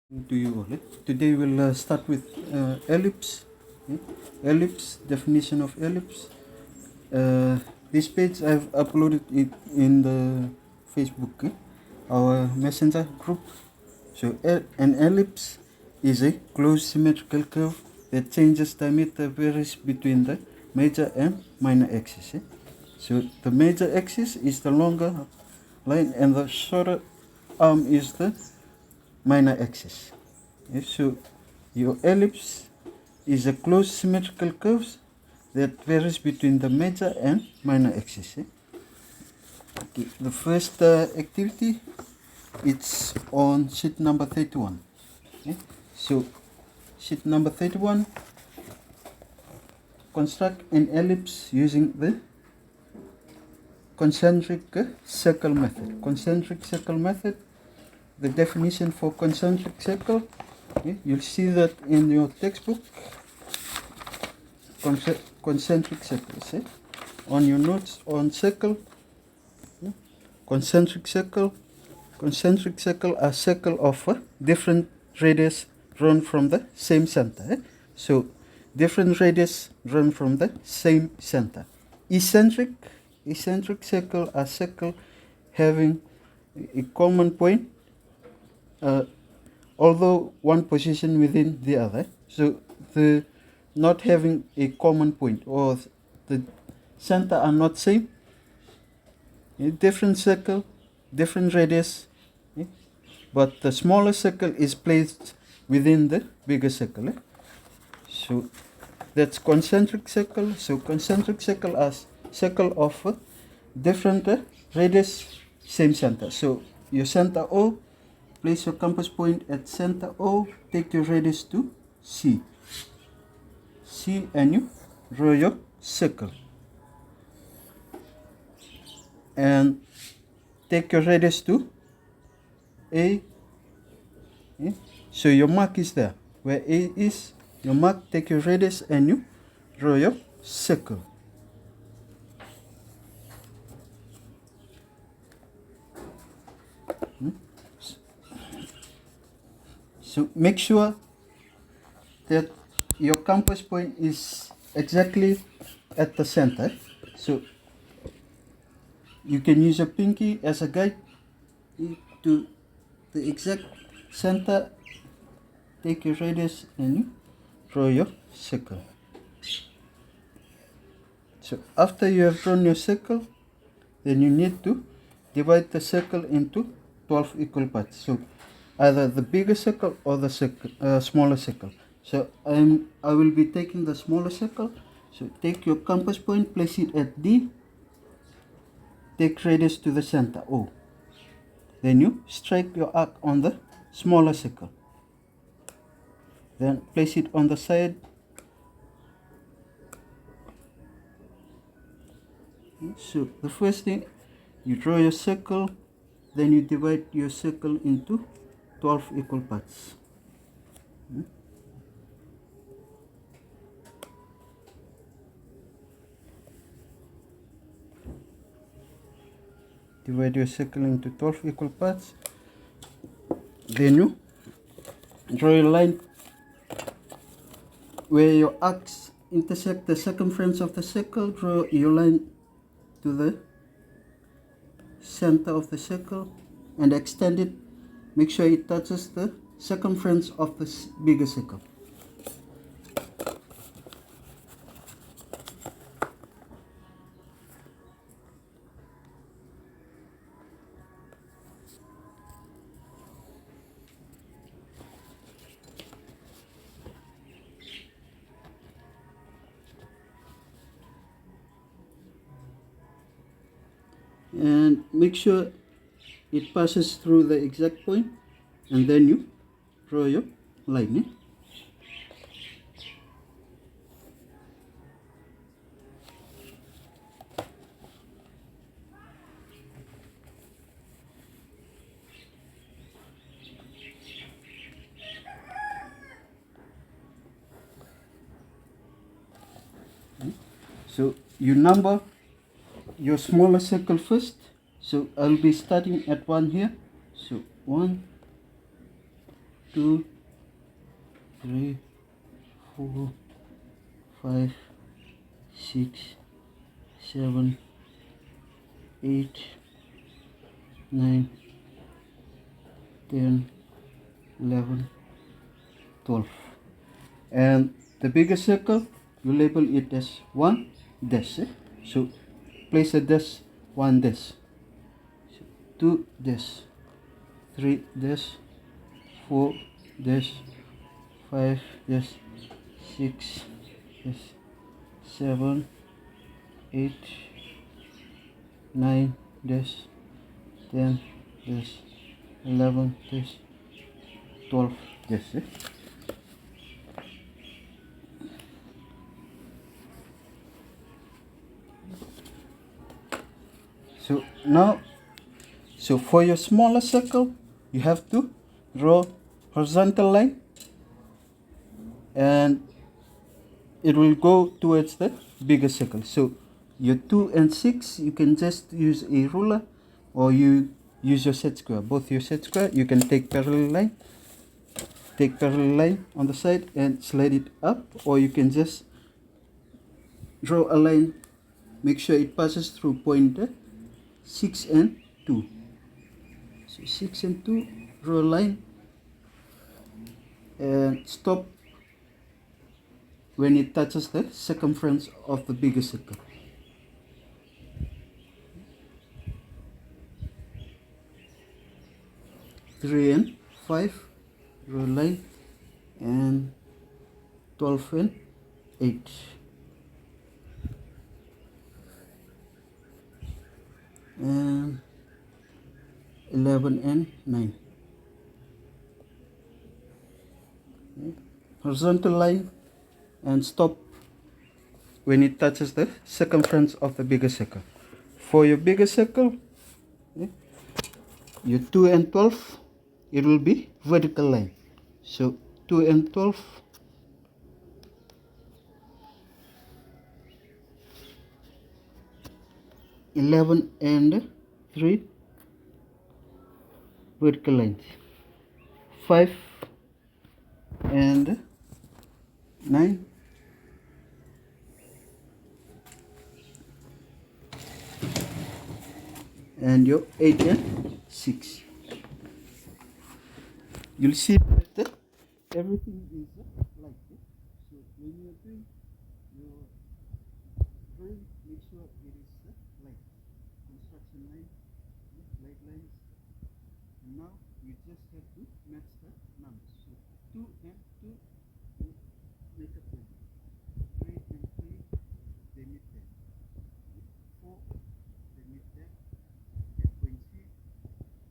To you all. Today we'll start with ellipse. eh. Ellipse, definition of ellipse. This page I've uploaded it in the Facebook, our messenger group. So an ellipse is a closed symmetrical curve that changes diameter varies between the major and minor axis. So the major axis is the longer line and the shorter arm is the minor axis. So your ellipse is a closed symmetrical curve that varies between the major and minor axis. Okay, the first activity, it's on sheet number 31. Okay? So sheet number 31, construct an ellipse using the concentric circle method. Concentric circle method, the definition for concentric circle, you'll see that in your textbook. Concentric circles, on your notes on circle. Concentric circle are circle of different radius drawn from the same center. So different radius drawn from the same center. Eccentric circle are circle having a common point, although one position within the other. So the not having a common point, or the center are not same. Different circle, different radius, but the smaller circle is placed within the bigger circle. So that's concentric circle. So concentric circle as circle of different radius, same center. So your center O, place your compass point at center O, take your radius to C, and you draw your circle, and take your radius to A. So your mark is there where A is. Your mark, take your radius and you draw your circle. So make sure that your compass point is exactly at the center. So you can use a pinky as a guide to the exact center. Take your radius and you draw your circle. So after you have drawn your circle, then you need to divide the circle into 12 equal parts. So either the bigger circle or the smaller circle. So I will be taking the smaller circle. So take your compass point, place it at D, take radius to the center O. Then you strike your arc on the smaller circle. Then place it on the side. So the first thing, you draw your circle, then you divide your circle into 12 equal parts. Divide your circle into 12 equal parts. Then you draw a line where your arcs intersect the circumference of the circle. Draw your line to the center of the circle and extend it. Make sure it touches the circumference of the bigger circle. And make sure it passes through the exact point, and then you draw your line. So you number your smaller circle first. So I'll be starting at 1 here. So 1, 2, 3, 4, 5, 6, 7, 8, 9, 10, 11, 12. And the biggest circle, you label it as 1 dash. So place a dash, 1 dash, 2 dash, 3 dash, 4 dash, 5 dash, 6 dash, 7, 8, 9 dash, 10 dash, 11 dash, 12 dash. So now, so for your smaller circle, you have to draw horizontal line, and it will go towards the bigger circle. So your 2 and 6, you can just use a ruler, or you use your set square. Both your set square, you can take parallel line on the side and slide it up, or you can just draw a line, make sure it passes through point 6 and 2. So 6 and 2, draw a line and stop when it touches the circumference of the bigger circle. Three and 5, draw a line, and 12 and 8. And 11 and 9. Okay. Horizontal line and stop when it touches the circumference of the bigger circle. For your bigger circle, okay, your 2 and 12, it will be vertical line. So 2 and 12, (11) and 3, vertical lines. 5 and 9, and your 8 and 6. You'll see that everything is like this. So when you are doing your drawing, make sure it is like construction line, light lines. And now you just have to match the numbers. So 2 and 2, make a point. 3 and 3, they meet there. 4, they meet there. At point C,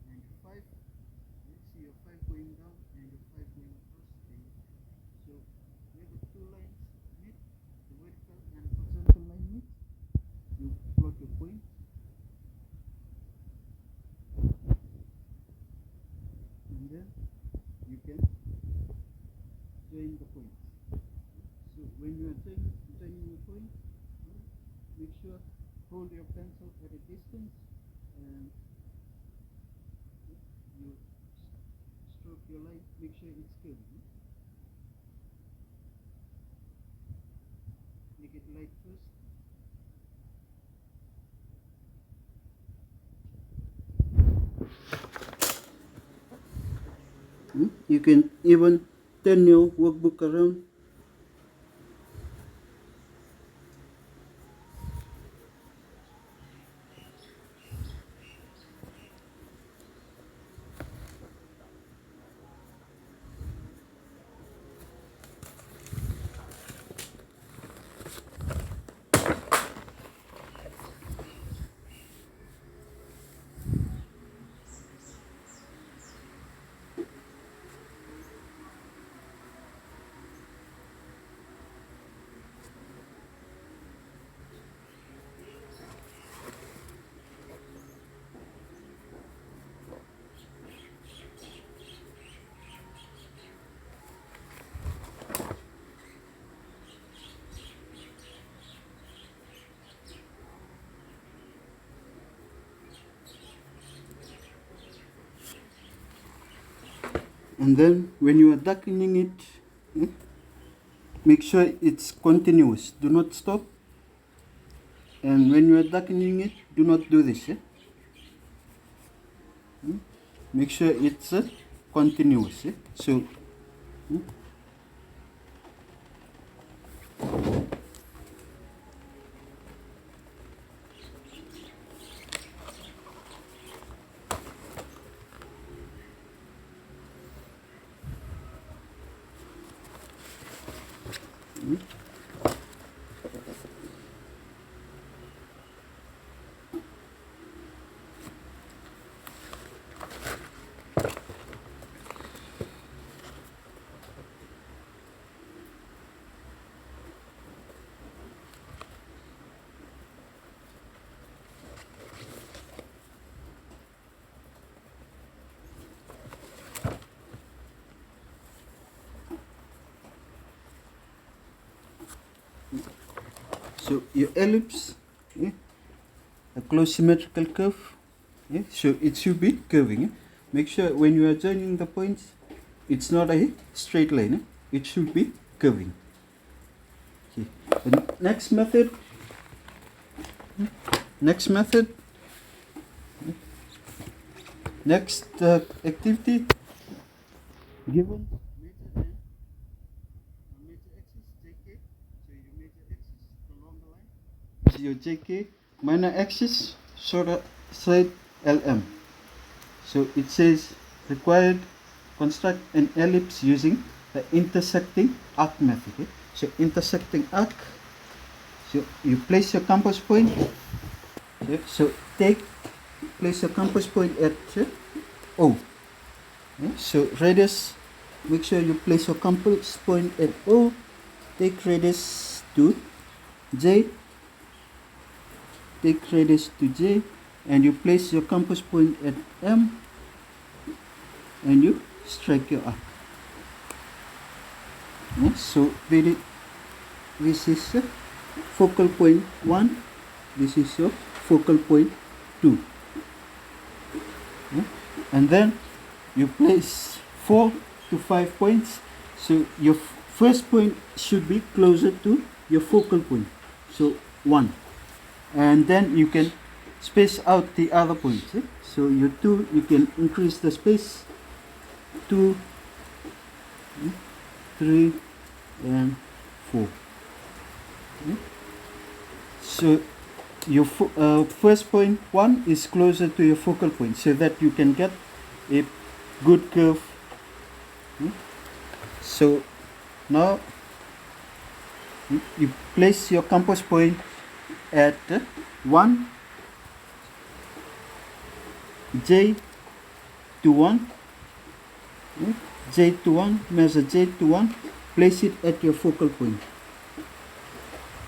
and 5, you see your 5 going down and your 5 going across. So where the two lines meet, the vertical and horizontal line meet, you plot your point. And then you can join the points. So when you are joining your point, make sure hold your pencil at a distance, and you stroke your line, make sure it's curvy. Make it light first. You can even turn your workbook around. And then when you are darkening it, make sure it's continuous. Do not stop. And when you are darkening it, do not do this. Make sure it's continuous. So so your ellipse, a close symmetrical curve, so it should be curving. Make sure when you are joining the points, it's not a straight line. It should be curving. Okay. The next method. Next activity. Given major axis JK, so your major axis, the longer line, is your JK. Minor axis, shorter side LM. So it says required construct an ellipse using the intersecting arc method. So intersecting arc. So you place your compass point. So place your compass point at O. So radius, make sure you place your compass point at O. Take radius to J. Take radius to J, and you place your compass point at M, and you strike your arc. So this is focal point 1. This is your focal point 2. And then you place 4 to 5 points. So your first point should be closer to your focal point. So 1. And then you can space out the other points. So your 2, you can increase the space. 2, 3, and 4. So your first point 1 is closer to your focal point, so that you can get a good curve. So now you place your compass point at 1, J to 1, J to 1, measure J to 1, place it at your focal point.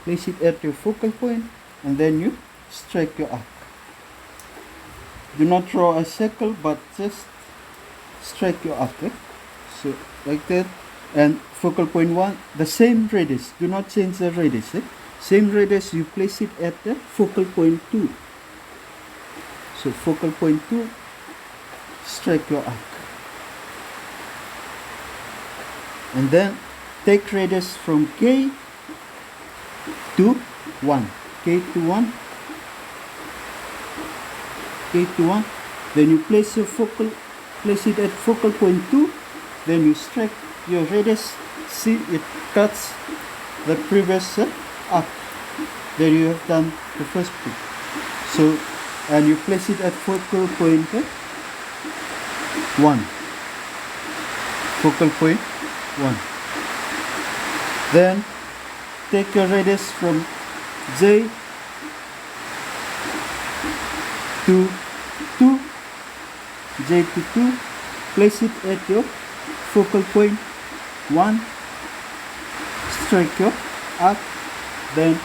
Place it at your focal point, and then you strike your arc. Do not draw a circle, but just strike your arc. So like that. And focal point 1, the same radius. Do not change the radius. Same radius, you place it at the focal point 2. So focal point 2, strike your arc. And then take radius from K to 1. K to 1. K to 1. Then you place it at focal point 2. Then you strike your radius. See, it cuts the previous arc. There you have done the first point. So, and you place it at focal point 1. Focal point 1. Then take your radius from J to 2. J to 2. Place it at your focal point 1. Strike your arc. Then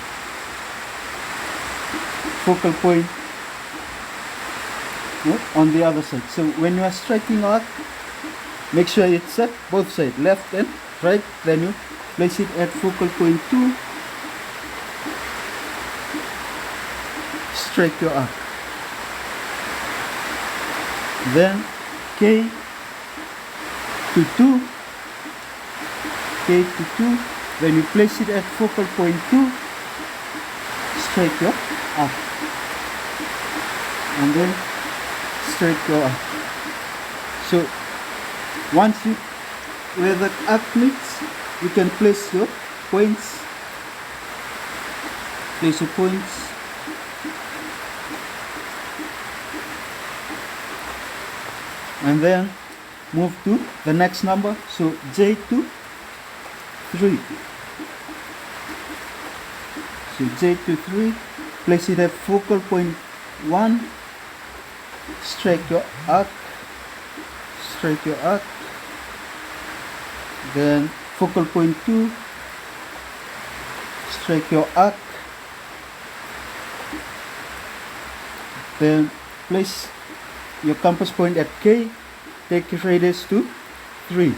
focal point on the other side. So when you are striking arc, make sure it's at both sides, left and right. Then you place it at focal point 2. Strike your arc. Then K to 2, K to 2. When you place it at focal point 2, straight your arc, and then straight your arc. So once you where the arc meets, you can place your points. Place your points. And then move to the next number. So J to 3. So J to 3. Place it at focal point 1. Strike your arc. Strike your arc. Then focal point 2. Strike your arc. Then place your compass point at K. Take radius to 3.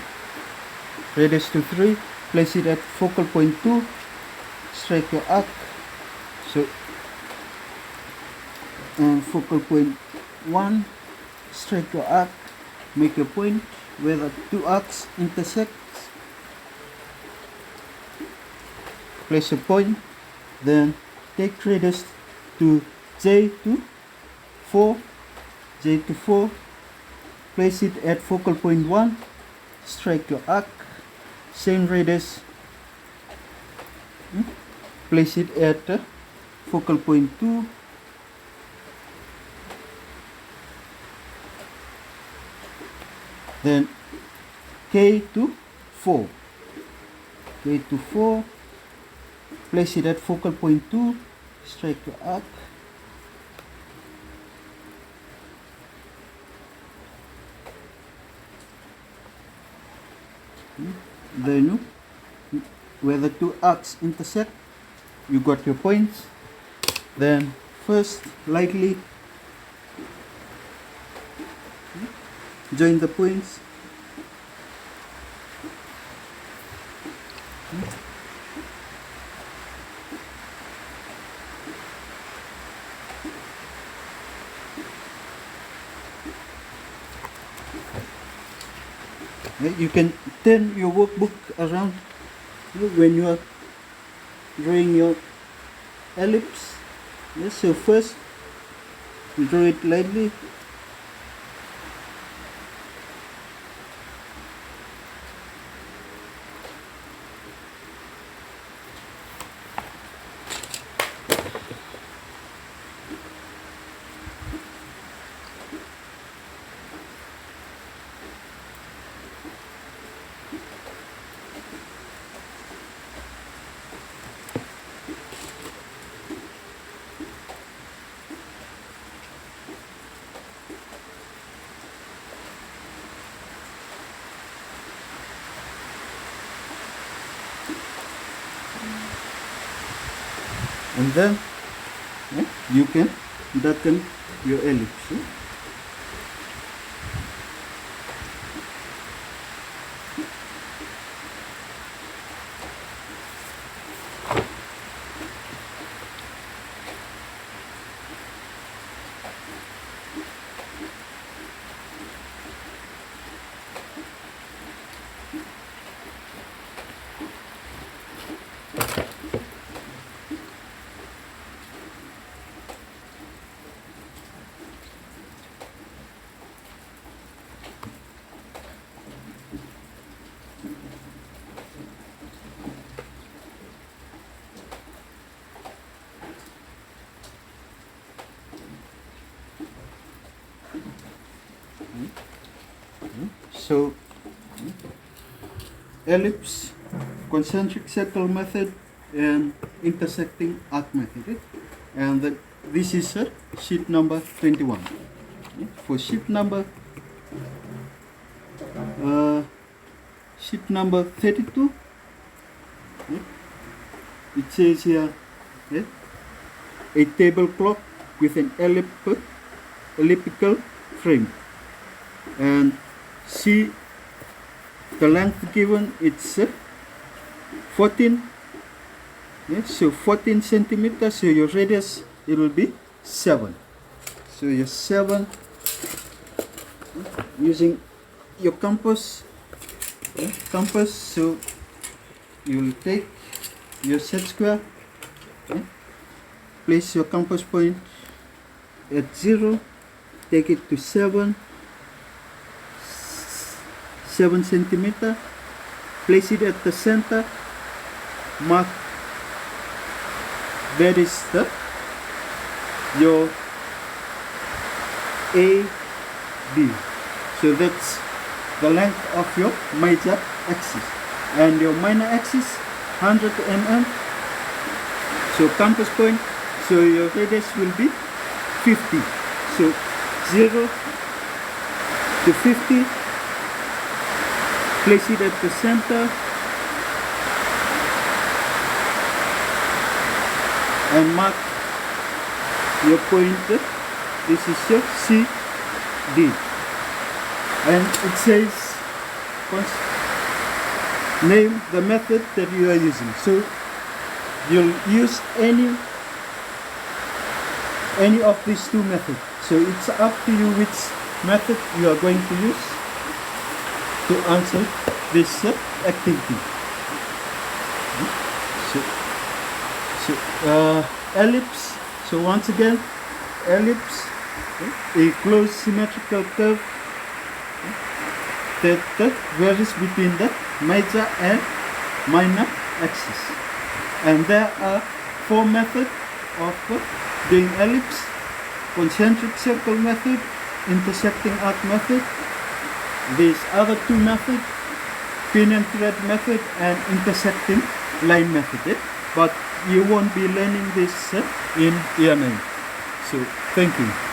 Radius to 3. Place it at focal point 2. Strike your arc. So focal point 1. Strike your arc. Make your point where the two arcs intersect. Place a point. Then take radius to J to 4. J to 4. Place it at focal point 1. Strike your arc. Same radius. Place it at focal point 2. Then K to 4. K to 4. Place it at focal point 2. Strike your arc. Then where the two arcs intersect, you got your points. Then first lightly join the points. You can turn your workbook around when you are drawing your ellipse. Yes, so first draw it lightly. And then you can darken your ellipse. So ellipse, concentric circle method, and intersecting arc method. And this is sheet number 21. For sheet number 32, it says here a table clock with an elliptical frame, and see the length given, it's 14. So 14 centimeters. So your radius, it will be 7. So your 7, using your compass, compass. So you will take your set square, place your compass point at 0, take it to 7 centimeter, place it at the center, mark that is your AB. So that's the length of your major axis, and your minor axis 100 mm. So compass point, so your radius will be 50. So 0 to 50, place it at the center and mark your point. This is your CD, and it says name the method that you are using. So you'll use any of these two methods. So it's up to you which method you are going to use to answer this activity. So ellipse. So once again, ellipse, a closed symmetrical curve that varies between the major and minor axis. And there are 4 methods of doing ellipse: concentric circle method, intersecting arc method, these other 2 methods, pin and thread method, and intersecting line method. But you won't be learning this in year 9. So thank you.